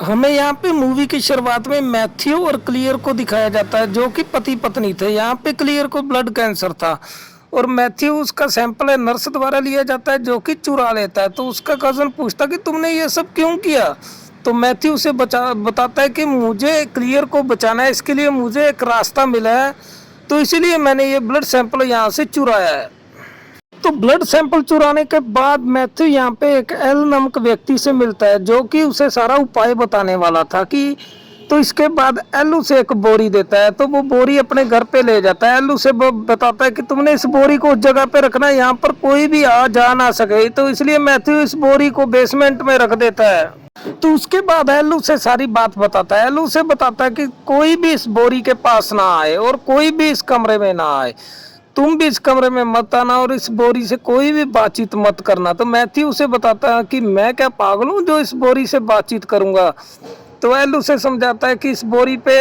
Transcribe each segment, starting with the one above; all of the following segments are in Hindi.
हमें यहाँ पे मूवी की शुरुआत में मैथ्यू और क्लियर को दिखाया जाता है जो कि पति पत्नी थे। यहाँ पे क्लियर को ब्लड कैंसर था और मैथ्यू उसका सैंपल है नर्स द्वारा लिया जाता है जो कि चुरा लेता है। तो उसका कजन पूछता कि तुमने ये सब क्यों किया। तो मैथ्यू उसे बताता है कि मुझे क्लियर को बचाना है, इसके लिए मुझे एक रास्ता मिला है, तो इसीलिए मैंने ये ब्लड सैंपल यहाँ से चुराया है। तो ब्लड सैंपल चुराने के बाद मैथ्यू यहाँ पे एक एल नामक व्यक्ति से मिलता है जो कि उसे सारा उपाय बताने वाला था कि तो इसके बाद एल उसे एक बोरी देता है। तो वो बोरी अपने घर पे ले जाता है। एल उसे बताता है कि तुमने इस बोरी को उस जगह पे रखना है यहाँ पर कोई भी आ जा ना सके। तो इसलिए मैथ्यू इस बोरी को बेसमेंट में रख देता है। तो उसके बाद एल उसे सारी बात बताता है। एल उसे बताता है कि कोई भी इस बोरी के पास ना आए और कोई भी इस कमरे में ना आए, तुम भी इस कमरे में मत आना और इस बोरी से कोई भी बातचीत मत करना। तो मैथ्यू उसे बताता है कि मैं क्या पागल हूँ जो इस बोरी से बातचीत करूंगा। तो एल उसे समझाता है कि इस बोरी पे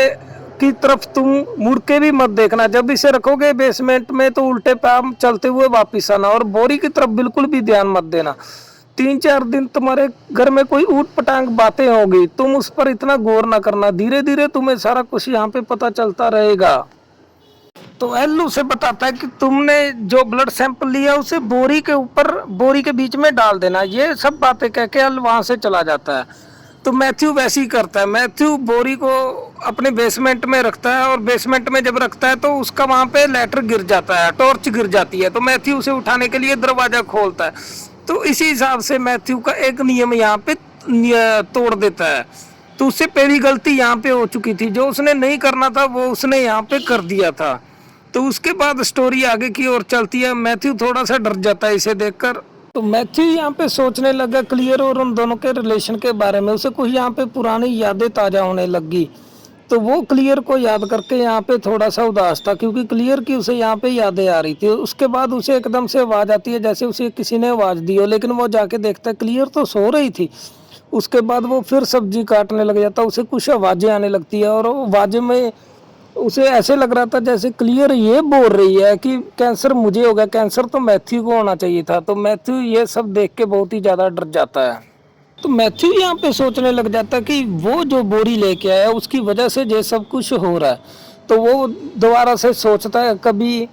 की तरफ तुम मुड़ के भी मत देखना, जब इसे रखोगे बेसमेंट में तो उल्टे पैर चलते हुए वापिस आना और बोरी की तरफ बिल्कुल भी ध्यान मत देना। 3-4 दिन तुम्हारे घर में कोई ऊट पटांग बातें होगी, तुम उस पर इतना गौर ना करना, धीरे धीरे तुम्हें सारा कुछ यहाँ पे पता चलता रहेगा। तो एल उसे बताता है कि तुमने जो ब्लड सैंपल लिया उसे बोरी के ऊपर बोरी के बीच में डाल देना। ये सब बातें कह के एल वहां से चला जाता है। तो मैथ्यू वैसे ही करता है। मैथ्यू बोरी को अपने बेसमेंट में रखता है और बेसमेंट में जब रखता है तो उसका वहां पे लेटर गिर जाता है, टॉर्च गिर जाती है। तो मैथ्यू उसे उठाने के लिए दरवाजा खोलता है। तो इसी हिसाब से मैथ्यू का एक नियम यहाँ पे तोड़ देता है। तो उससे पहली गलती यहाँ पे हो चुकी थी, जो उसने नहीं करना था वो उसने यहाँ पे कर दिया था। तो उसके बाद स्टोरी आगे की ओर चलती है। मैथ्यू थोड़ा सा डर जाता है इसे देखकर। तो मैथ्यू यहाँ पे सोचने लगा क्लियर और उन दोनों के रिलेशन के बारे में। उसे कुछ यहाँ पे पुरानी यादें ताजा होने लगी। तो वो क्लियर को याद करके यहाँ पे थोड़ा सा उदास था क्योंकि क्लियर की उसे यहाँ पे यादें आ रही थी। उसके बाद उसे एकदम से आवाज आती है जैसे उसे किसी ने आवाज दी हो, लेकिन वो जाके देखता है क्लियर तो सो रही थी। उसके बाद वो फिर सब्जी काटने लग जाता है। उसे कुछ आवाजें आने लगती है और आवाजें में उसे ऐसे लग रहा था जैसे क्लियर ये बोल रही है कि कैंसर मुझे हो गया, कैंसर तो मैथ्यू को होना चाहिए था। तो मैथ्यू ये सब देख के बहुत ही ज्यादा डर जाता है। तो मैथ्यू यहाँ पे सोचने लग जाता है कि वो जो बोरी लेके आया उसकी वजह से ये सब कुछ हो रहा है। तो वो दोबारा से सोचता है कभी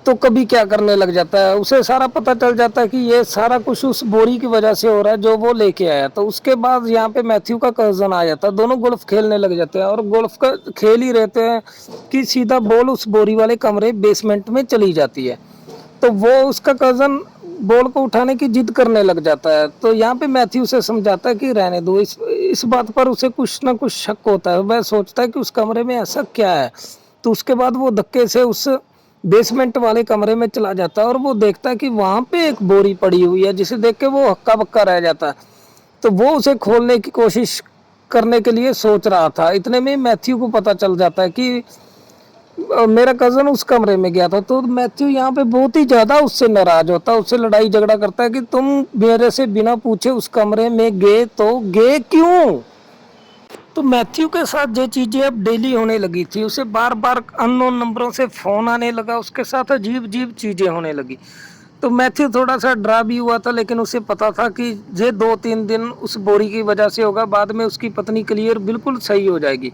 तो कभी क्या करने लग जाता है। उसे सारा पता चल जाता है कि ये सारा कुछ उस बोरी की वजह से हो रहा है जो वो लेके आया। तो उसके बाद यहाँ पे मैथ्यू का कजन आ जाता है। दोनों गोल्फ खेलने लग जाते हैं और गोल्फ का खेल ही रहते हैं कि सीधा बॉल उस बोरी वाले कमरे बेसमेंट में चली जाती है। तो वो उसका कजन बॉल को उठाने की जिद करने लग जाता है। तो यहाँ पे मैथ्यू से समझाता है कि रहने दो। इस बात पर उसे कुछ ना कुछ शक होता है। वह सोचता है कि उस कमरे में ऐसा क्या है। तो उसके बाद वो धक्के से उस बेसमेंट वाले कमरे में चला जाता है और वो देखता है कि वहां पे एक बोरी पड़ी हुई है जिसे देख के वो हक्का बक्का रह जाता है। तो वो उसे खोलने की कोशिश करने के लिए सोच रहा था। इतने में मैथ्यू को पता चल जाता है कि मेरा कजन उस कमरे में गया था। तो मैथ्यू यहाँ पे बहुत ही ज्यादा उससे नाराज होता है, उससे लड़ाई झगड़ा करता है कि तुम मेरे से बिना पूछे उस कमरे में गए तो गए क्यों। तो मैथ्यू के साथ जो चीजें अब डेली होने लगी थी, उसे बार बार अननोन नंबरों से फोन आने लगा, उसके साथ अजीब अजीब चीजें होने लगी। तो मैथ्यू थोड़ा सा डरा भी हुआ था, लेकिन उसे पता था कि ये 2-3 दिन उस बोरी की वजह से होगा, बाद में उसकी पत्नी क्लियर बिल्कुल सही हो जाएगी।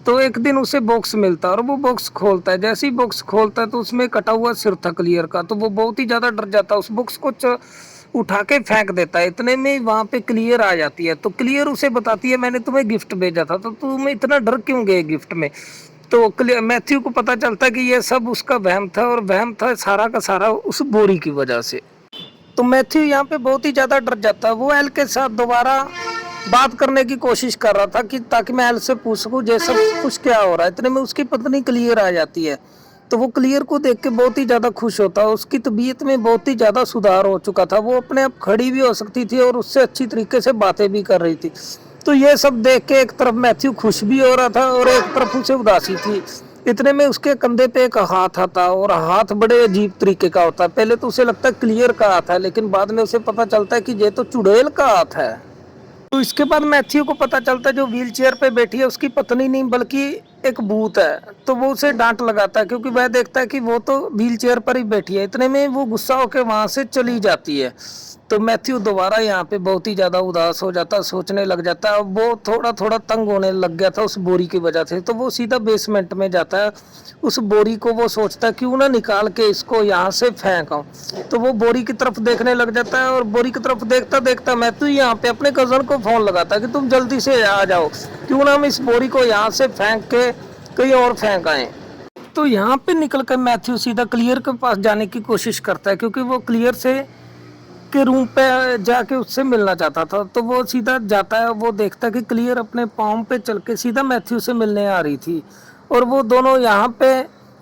तो एक दिन उसे बॉक्स मिलता है और वो बॉक्स खोलता है। जैसे ही बॉक्स खोलता है तो उसमें कटा हुआ सिर था क्लियर का। तो वो बहुत ही ज्यादा डर जाता है, उस बॉक्स को उठा के फेंक देता है। इतने में वहां पे क्लियर आ जाती है। तो क्लियर उसे बताती है मैंने तुम्हें गिफ्ट भेजा था, तो तुम इतना डर क्यों गए गिफ्ट में। तो मैथ्यू को पता चलता है कि ये सब उसका वहम था और वहम था सारा का सारा उस बोरी की वजह से। तो मैथ्यू यहाँ पे बहुत ही ज्यादा डर जाता है। वो एल के साथ दोबारा बात करने की कोशिश कर रहा था कि ताकि मैं एल से पूछ सकूं ये सब कुछ क्या हो रहा है। इतने में उसकी पत्नी क्लियर आ जाती है। तो वो क्लियर को देख के बहुत ही ज्यादा खुश होता है। उसकी तबीयत में बहुत ही ज्यादा सुधार हो चुका था, वो अपने आप खड़ी भी हो सकती थी और उससे अच्छी तरीके से बातें भी कर रही थी। तो ये सब देख के एक तरफ मैथ्यू खुश भी हो रहा था और एक तरफ उसे उदासी थी। इतने में उसके कंधे पे एक हाथ आता और हाथ बड़े अजीब तरीके का होता है। पहले तो उसे लगता है क्लियर का हाथ है, लेकिन बाद में उसे पता चलता है कि ये तो चुड़ैल का हाथ है। तो इसके बाद मैथ्यू को पता चलता है जो व्हील चेयर पे बैठी है उसकी पत्नी नहीं बल्कि एक भूत है। तो वो उसे डांट लगाता है क्योंकि वह देखता है कि वो तो व्हील चेयर पर ही बैठी है। इतने में वो गुस्सा होकर वहां से चली जाती है। तो मैथ्यू दोबारा यहाँ पे बहुत ही ज़्यादा उदास हो जाता, सोचने लग जाता है। वो थोड़ा थोड़ा तंग होने लग गया था उस बोरी की वजह से, तो वो सीधा बेसमेंट में जाता है। उस बोरी को वो सोचता है क्यों ना निकाल के इसको यहाँ से फेंकाऊं। तो वो बोरी की तरफ देखने लग जाता है, और बोरी की तरफ देखता देखता मैथ्यू यहाँ पे अपने कज़न को फ़ोन लगाता है कि तुम जल्दी से आ जाओ, क्यों ना हम इस बोरी को यहाँ से फेंक के कहीं और फेंक आएँ। तो यहाँ पे निकल कर मैथ्यू सीधा क्लियर के पास जाने की कोशिश करता है, क्योंकि वो क्लियर से के रूम पे जाके उससे मिलना चाहता था। तो वो सीधा जाता है, वो देखता है कि क्लियर अपने पाँव पे चल के सीधा मैथ्यू से मिलने आ रही थी, और वो दोनों यहाँ पे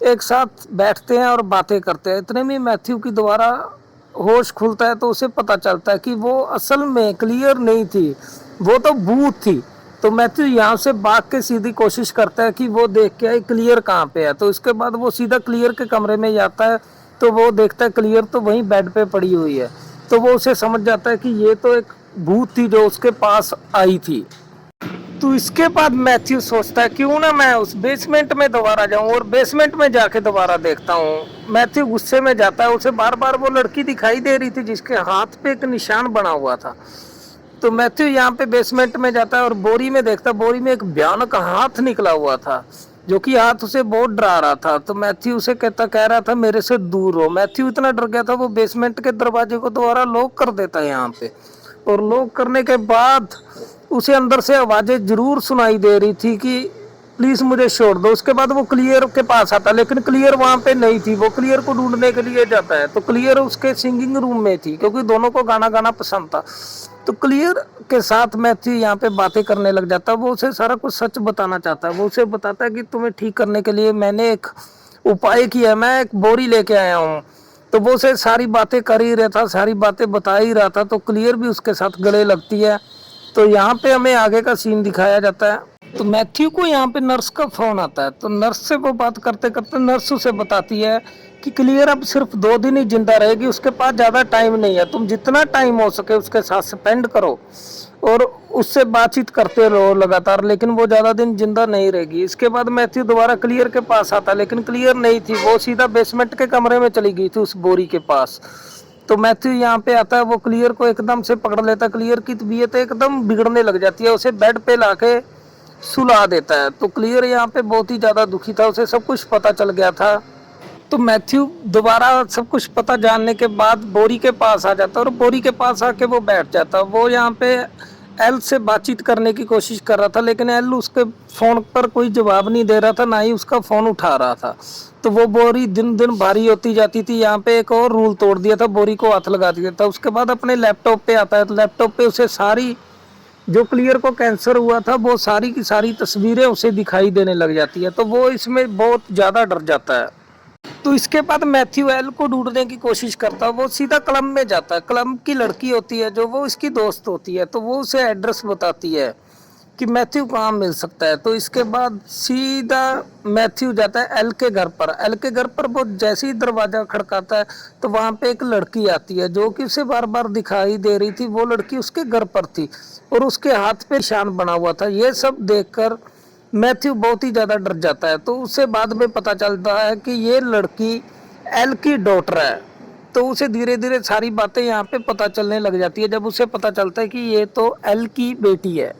एक साथ बैठते हैं और बातें करते हैं। इतने में मैथ्यू की दोबारा होश खुलता है, तो उसे पता चलता है कि वो असल में क्लियर नहीं थी, वो तो भूत थी। तो मैथ्यू यहाँ से भाग के सीधी कोशिश करता है कि वो देख के आए क्लियर कहाँ पे है। तो इसके बाद वो सीधा क्लियर के कमरे में जाता है, तो वो देखता है क्लियर तो वहीं बेड पे पड़ी हुई है। तो वो उसे समझ जाता है कि ये तो एक भूत थी जो उसके पास आई थी। तो इसके बाद मैथ्यू सोचता है क्यों ना मैं उस बेसमेंट में दोबारा जाऊं, और बेसमेंट में जाके दोबारा देखता हूं। मैथ्यू गुस्से में जाता है, उसे बार बार वो लड़की दिखाई दे रही थी जिसके हाथ पे एक निशान बना हुआ था। तो मैथ्यू यहाँ पे बेसमेंट में जाता है और बोरी में देखता है, बोरी में एक भयानक हाथ निकला हुआ था, जो कि हाथ उसे बहुत डरा रहा था। तो मैथ्यू उसे कह रहा था मेरे से दूर हो। मैथ्यू इतना डर गया था, वो बेसमेंट के दरवाजे को दोबारा लॉक कर देता है यहाँ पे। और लॉक करने के बाद उसे अंदर से आवाजें जरूर सुनाई दे रही थी कि प्लीज मुझे छोड़ दो। उसके बाद वो क्लियर के पास आता, लेकिन क्लियर वहां पे नहीं थी। वो क्लियर को ढूंढने के लिए जाता है, तो क्लियर उसके सिंगिंग रूम में थी, क्योंकि दोनों को गाना गाना पसंद था। तो क्लियर के साथ मैथ्यू यहाँ पे बातें करने लग जाता है। वो उसे सारा कुछ सच बताना चाहता है। वो उसे बताता है कि तुम्हें ठीक करने के लिए मैंने एक उपाय किया है, मैं एक बोरी लेके आया हूँ। तो वो उसे सारी बातें कर ही रहा था, सारी बातें बता ही रहा था। तो क्लियर भी उसके साथ गले लगती है। तो यहाँ पे हमें आगे का सीन दिखाया जाता है। तो मैथ्यू को यहाँ पे नर्स का फोन आता है। तो नर्स से वो बात करते करते नर्स उसे बताती है कि क्लियर अब सिर्फ 2 दिन ही जिंदा रहेगी, उसके पास ज़्यादा टाइम नहीं है, तुम जितना टाइम हो सके उसके साथ स्पेंड करो और उससे बातचीत करते रहो लगातार, लेकिन वो ज़्यादा दिन जिंदा नहीं रहेगी। इसके बाद मैथ्यू दोबारा क्लियर के पास आता, लेकिन क्लियर नहीं थी, वो सीधा बेसमेंट के कमरे में चली गई थी उस बोरी के पास। तो मैथ्यू यहाँ पे आता है, वो क्लियर को एकदम से पकड़ लेता। क्लियर की तबीयत एकदम बिगड़ने लग जाती है, उसे बेड पे लाके सुला देता है। तो क्लियर यहाँ पे बहुत ही ज़्यादा दुखी था, उसे सब कुछ पता चल गया था। तो मैथ्यू दोबारा सब कुछ पता जानने के बाद बोरी के पास आ जाता है, और बोरी के पास आके वो बैठ जाता है। वो यहाँ पे एल से बातचीत करने की कोशिश कर रहा था, लेकिन एल उसके फ़ोन पर कोई जवाब नहीं दे रहा था, ना ही उसका फ़ोन उठा रहा था। तो वो बोरी दिन दिन भारी होती जाती थी। यहाँ पे एक और रूल तोड़ दिया था, बोरी को हाथ लगा दिया था। उसके बाद अपने लैपटॉप पे आता है, तो लैपटॉप पे उसे सारी जो क्लियर को कैंसर हुआ था वो सारी की सारी तस्वीरें उसे दिखाई देने लग जाती है। तो वो इसमें बहुत ज़्यादा डर जाता है। तो इसके बाद मैथ्यू एल को ढूंढने की कोशिश करता है। वो सीधा क्लब में जाता है। क्लब की लड़की होती है जो वो इसकी दोस्त होती है, तो वो उसे एड्रेस बताती है कि मैथ्यू कहाँ मिल सकता है। तो इसके बाद सीधा मैथ्यू जाता है एल के घर पर। एल के घर पर वो जैसे ही दरवाज़ा खड़काता है, तो वहाँ पे एक लड़की आती है जो कि उसे बार बार दिखाई दे रही थी। वो लड़की उसके घर पर थी और उसके हाथ पे निशान बना हुआ था। ये सब देखकर मैथ्यू बहुत ही ज़्यादा डर जाता है। तो उसे बाद में पता चलता है कि ये लड़की एल की डॉटर है। तो उसे धीरे धीरे सारी बातें यहाँ पे पता चलने लग जाती है, जब उसे पता चलता है कि ये तो एल की बेटी है।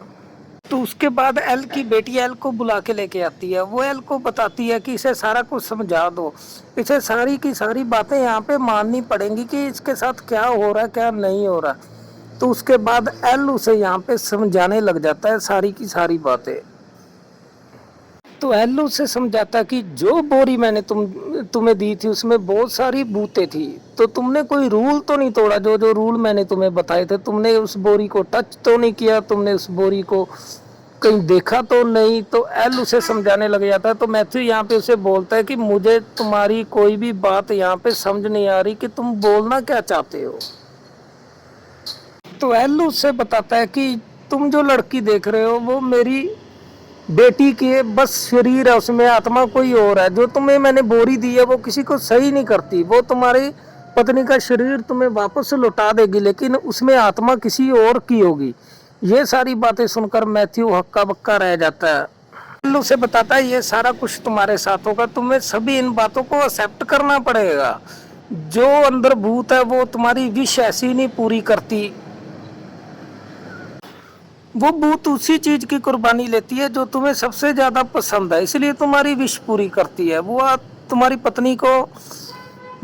तो उसके बाद एल की बेटी एल को बुला के लेके आती है। वो एल को बताती है कि इसे सारा कुछ समझा दो, इसे सारी की सारी बातें यहाँ पे माननी पड़ेंगी कि इसके साथ क्या हो रहा है क्या नहीं हो रहा। तो उसके बाद एल उसे यहाँ पे समझाने लग जाता है सारी की सारी बातें। तो एल उसे समझाता कि जो बोरी मैंने तुम्हें दी थी उसमें बहुत सारी बूतें थी, तो तुमने कोई रूल तो नहीं तोड़ा। जो जो रूल मैंने तुम्हें बताए थे, तुमने उस बोरी को टच तो नहीं किया, तुमने उस बोरी को कहीं देखा तो नहीं। तो एल उसे समझाने लग जाता है। तो मैथ्यू यहाँ पे उसे बोलता है कि मुझे तुम्हारी कोई भी बात यहाँ पे समझ नहीं आ रही कि तुम बोलना क्या चाहते हो। तो एल उससे बताता है कि तुम जो लड़की देख रहे हो वो मेरी बेटी के बस शरीर है, उसमें आत्मा कोई और है। जो तुम्हें मैंने बोरी दी है वो किसी को सही नहीं करती, वो तुम्हारी पत्नी का शरीर तुम्हें वापस लौटा देगी, लेकिन उसमें आत्मा किसी और की होगी। ये सारी बातें सुनकर मैथ्यू हक्का बक्का रह जाता है। उसे बताता है ये सारा कुछ तुम्हारे साथ होगा, तुम्हें सभी इन बातों को एक्सेप्ट करना पड़ेगा। जो अंदर भूत है वो तुम्हारी विश ऐसी नहीं पूरी करती, वो भूत उसी चीज की कुर्बानी लेती है जो तुम्हें सबसे ज्यादा पसंद है, इसलिए तुम्हारी विश पूरी करती है। वो तुम्हारी पत्नी को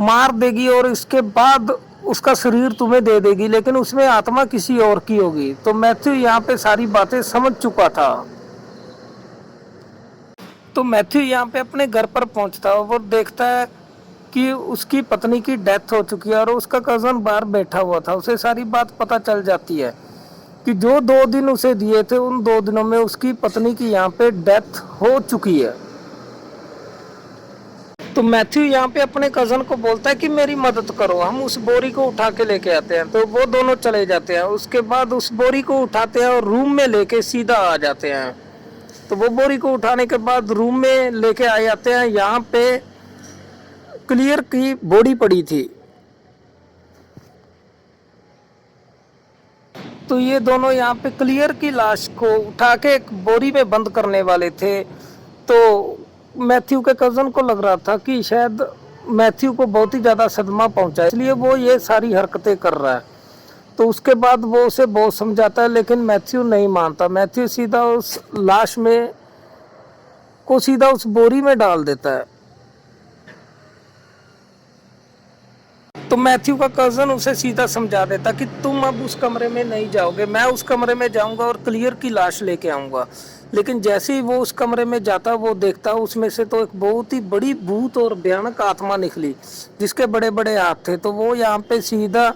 मार देगी और इसके बाद उसका शरीर तुम्हें दे देगी, लेकिन उसमें आत्मा किसी और की होगी। तो मैथ्यू यहाँ पे सारी बातें समझ चुका था। तो मैथ्यू यहाँ पे अपने घर पर पहुंचता है, वो देखता है कि उसकी पत्नी की डेथ हो चुकी है और उसका कजन बाहर बैठा हुआ था। उसे सारी बात पता चल जाती है कि जो 2 दिन उसे दिए थे उन 2 दिनों में उसकी पत्नी की यहाँ पे डेथ हो चुकी है। तो मैथ्यू यहाँ पे अपने कजन को बोलता है कि मेरी मदद करो, हम उस बोरी को उठा के लेके आते हैं। तो वो दोनों चले जाते हैं। उसके बाद उस बोरी को उठाते हैं और रूम में लेके सीधा आ जाते हैं। तो वो बोरी को उठाने के बाद रूम में लेके आ जाते हैं। यहाँ पे क्लियर की बॉडी पड़ी थी। तो ये दोनों यहाँ पे क्लियर की लाश को उठा के एक बोरी में बंद करने वाले थे। तो मैथ्यू के कजन को लग रहा था कि शायद मैथ्यू को बहुत ही ज़्यादा सदमा पहुंचा है, इसलिए वो ये सारी हरकतें कर रहा है। तो उसके बाद वो उसे बहुत समझाता है, लेकिन मैथ्यू नहीं मानता। मैथ्यू सीधा उस लाश में को सीधा उस बोरी में डाल देता है। तो मैथ्यू का कजन उसे सीधा समझा देता कि तुम अब उस कमरे में नहीं जाओगे, मैं उस कमरे में जाऊंगा और क्लियर की लाश लेके आऊंगा। लेकिन जैसे ही वो उस कमरे में जाता वो देखता उसमें से तो एक बहुत ही बड़ी भूत और भयानक आत्मा निकली जिसके बड़े बड़े हाथ थे। तो वो यहाँ पे सीधा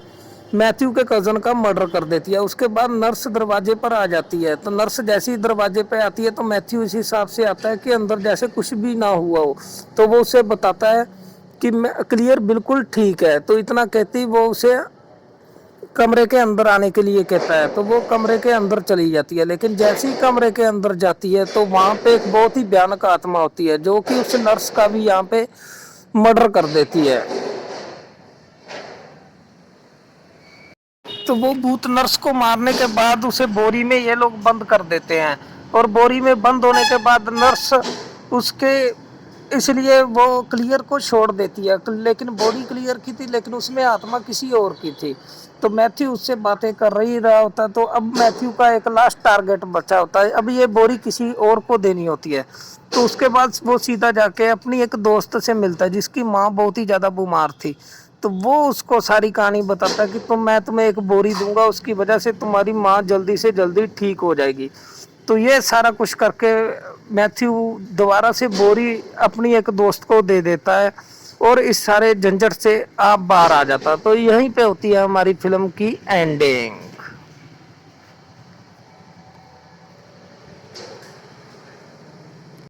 मैथ्यू के कजन का मर्डर कर देती है। उसके बाद नर्स दरवाजे पर आ जाती है। तो नर्स जैसे ही दरवाजे पे आती है तो मैथ्यू इस हिसाब से आता है कि अंदर जैसे कुछ भी ना हुआ हो। तो वो उसे बताता है कि क्लियर बिल्कुल ठीक है। तो इतना कहती वो उसे कमरे के अंदर आने के लिए कहता है। तो वो कमरे के अंदर चली जाती है, लेकिन जैसे ही कमरे के अंदर जाती है तो वहां पे एक बहुत ही भयानक आत्मा होती है जो कि उस नर्स का भी यहाँ पे मर्डर कर देती है। तो वो भूत नर्स को मारने के बाद उसे बोरी में ये लोग बंद कर देते हैं और बोरी में बंद होने के बाद नर्स उसके इसलिए वो क्लियर को छोड़ देती है। लेकिन बॉडी क्लियर की थी, लेकिन उसमें आत्मा किसी और की थी। तो मैथ्यू उससे बातें कर ही रहा होता है। तो अब मैथ्यू का एक लास्ट टारगेट बचा होता है, अब ये बोरी किसी और को देनी होती है। तो उसके बाद वो सीधा जाके अपनी एक दोस्त से मिलता है जिसकी माँ बहुत ही ज़्यादा बीमार थी। तो वो उसको सारी कहानी बताता है कि मैं तुम्हें एक बोरी दूंगा, उसकी वजह से तुम्हारी माँ जल्दी से जल्दी ठीक हो जाएगी। तो ये सारा कुछ करके मैथ्यू दोबारा से बोरी अपनी एक दोस्त को दे देता है और इस सारे झंझट से आप बाहर आ जाता। तो यहीं पे होती है हमारी फिल्म की एंडिंग।